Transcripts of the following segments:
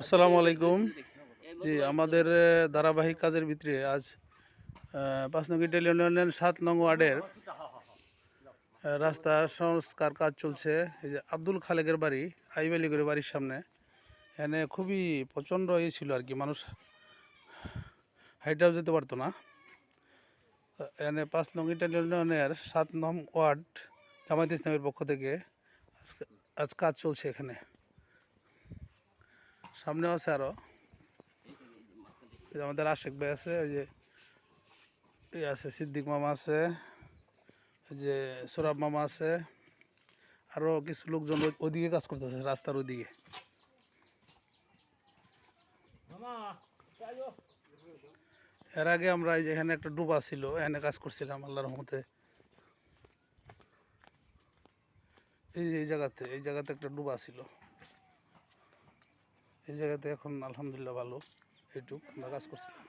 আসসালামু আলাইকুম। জি, আমাদের ধারাবাহিক কাজের ভিতরে আজ ৫ নং ইটালি ইউনিয়নের ৭ নং ওয়ার্ডের রাস্তা সংস্কার কাজ চলছে। এই যে আব্দুল খালেকের বাড়ি, আইব আলীগড়ের বাড়ির সামনে। এখানে খুবই প্রচণ্ড ছিল আর কি, মানুষ হাইটাও যেতে পারতো না। এখানে ৫ নং ইটালি ইউনিয়নের ৭ নং ওয়ার্ড জামায়াত ইসলামের পক্ষ থেকে আজ কাজ চলছে। এখানে সামনে আছে আরও আমাদের আশেক ভাই আছে, ওই যে আছে সিদ্দিক মামা আছে, ওই যে সোরাব মামা আছে, আরও কিছু লোকজন ওইদিকে কাজ করতেছে, রাস্তার ওইদিকে। এর আগে আমরা এই যে এখানে একটা ডুবা ছিল, এখানে কাজ করছিলাম আল্লাহর রহমতে। এই জায়গাতে একটা ডুবা ছিল, এই জায়গাতে এখন আলহামদুলিল্লাহ ভালো, এইটুক আমরা কাজ করছিলাম।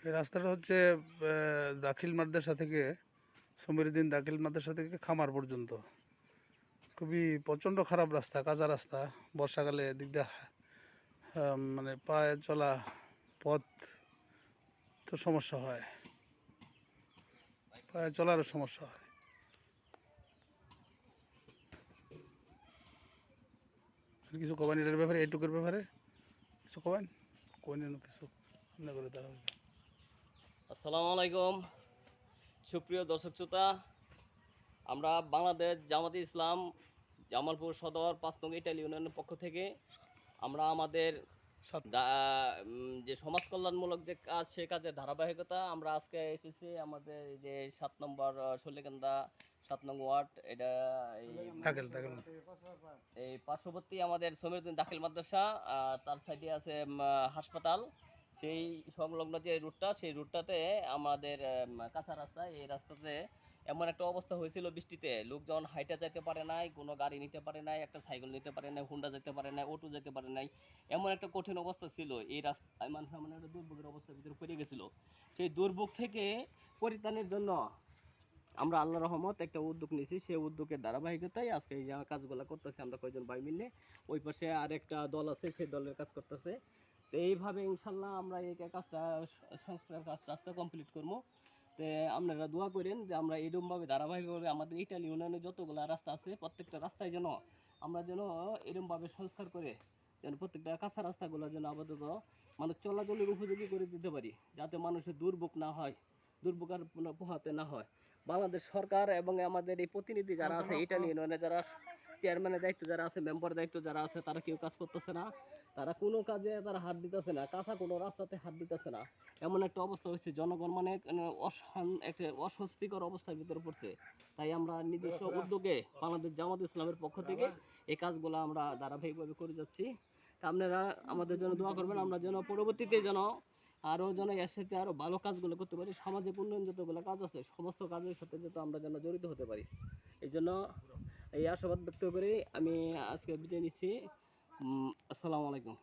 এই রাস্তাটা হচ্ছে দাখিল মাদ্রাসা থেকে সমীরউদ্দিন দাখিল মাদ্রাসা থেকে খামার পর্যন্ত। খুবই প্রচণ্ড খারাপ রাস্তা, কাঁচা রাস্তা। বর্ষাকালে দিক দিয়ে মানে পায়ে চলা পথ তো সমস্যা হয়, পায়ে চলারও সমস্যা হয়। কিছু কবেন এটার ব্যাপারে, এইটুকুর ব্যাপারে কিছু কবেন? কিছু আপনার করে তারা। আসসালামু আলাইকুম সুপ্রিয় দর্শক শ্রোতা, আমরা বাংলাদেশ জামাতে ইসলাম জামালপুর সদর ৫ নং ইটালি ইউনিয়নের পক্ষ থেকে আমরা আমাদের যে সমাজ কল্যাণমূলক যে কাজ, সে কাজের ধারাবাহিকতা আমরা আজকে এসেছি আমাদের যে ৭ নম্বর শল্যকান্দা ৭ নং ওয়ার্ড, এটা এই পার্শ্ববর্তী আমাদের সমীরউদ্দিন দাখিল মাদ্রাসা, তার সাইডে আছে হাসপাতাল। সেই সংলগ্ন যে রুটটা, সেই রুটটাতে আমাদের কাঁচা রাস্তা, এই রাস্তাতে এমন একটা অবস্থা হয়েছিল বৃষ্টিতে, লোকজন হাইটা যেতে পারে নাই, কোনো গাড়ি নিতে পারে নাই, একটা সাইকেল নিতে পারে নাই, হুন্ডা যেতে পারে নাই, অটো যেতে পারে নাই। এমন একটা কঠিন অবস্থা ছিল এই রাস্তায়, মানুষ এমন একটা দুর্ভোগের অবস্থার ভিতরে পড়ে গেছিল। সেই দুর্ভোগ থেকে পরিত্রাণের জন্য আমরা আল্লাহ রহমত একটা উদ্যোগ নিয়েছি। সেই উদ্যোগের ধারাবাহিকতায় আজকে এই কাজগুলো করতেছি আমরা কয়েকজন ভাই মিলে। ওই পাশে আরেকটা দল আছে, সেই দলের কাজ করতেছে। তো এইভাবে ইনশাল্লাহ আমরা এই কাজটা সংস্কার কাজটা কমপ্লিট করবো। তো আপনারা দোয়া করেন যে আমরা এরকমভাবে ধারাবাহিকভাবে আমাদের ইটালি ইউনিয়নে যতগুলো রাস্তা আছে, প্রত্যেকটা রাস্তায় যেন আমরা এরকমভাবে সংস্কার করে যেন প্রত্যেকটা কাঁচা রাস্তাগুলো যেন আপাতত মানুষ চলাচলের উপযোগী করে দিতে পারি, যাতে মানুষের দুর্ভোগ না হয়, দুর্ভোগের পোহাতে না হয়। বাংলাদেশ সরকার এবং আমাদের এই প্রতিনিধি যারা আছে ইটালি ইউনিয়নে, যারা চেয়ারম্যানের দায়িত্ব যারা আছে, মেম্বার দায়িত্ব যারা আছে, তারা কেউ কাজ করতেছে না, তারা কোনো কাজে তারা হাত দিতেছে না, কাঁচা কোনো রাস্তাতে হাত দিতেছে না। এমন একটা অবস্থা হচ্ছে, জনগণ মানে একটা অস্বস্তিকর অবস্থার ভিতরে পড়ছে। তাই আমরা নিজস্ব উদ্যোগে বাংলাদেশ জামাত ইসলামের পক্ষ থেকে এই কাজগুলো আমরা ধারাবাহিকভাবে করে যাচ্ছি। তা আপনারা আমাদের জন্য দোয়া করবেন, আমরা যেন পরবর্তীতে আরও এর সাথে আরও ভালো কাজগুলো করতে পারি। সামাজিক উন্নয়ন যতগুলো কাজ আছে, সমস্ত কাজের সাথে আমরা জড়িত হতে পারি। এই জন্য এই আশাবাদ ব্যক্ত করে আমি আজকে বিদায় নিচ্ছি। আসসালামু আলাইকুম।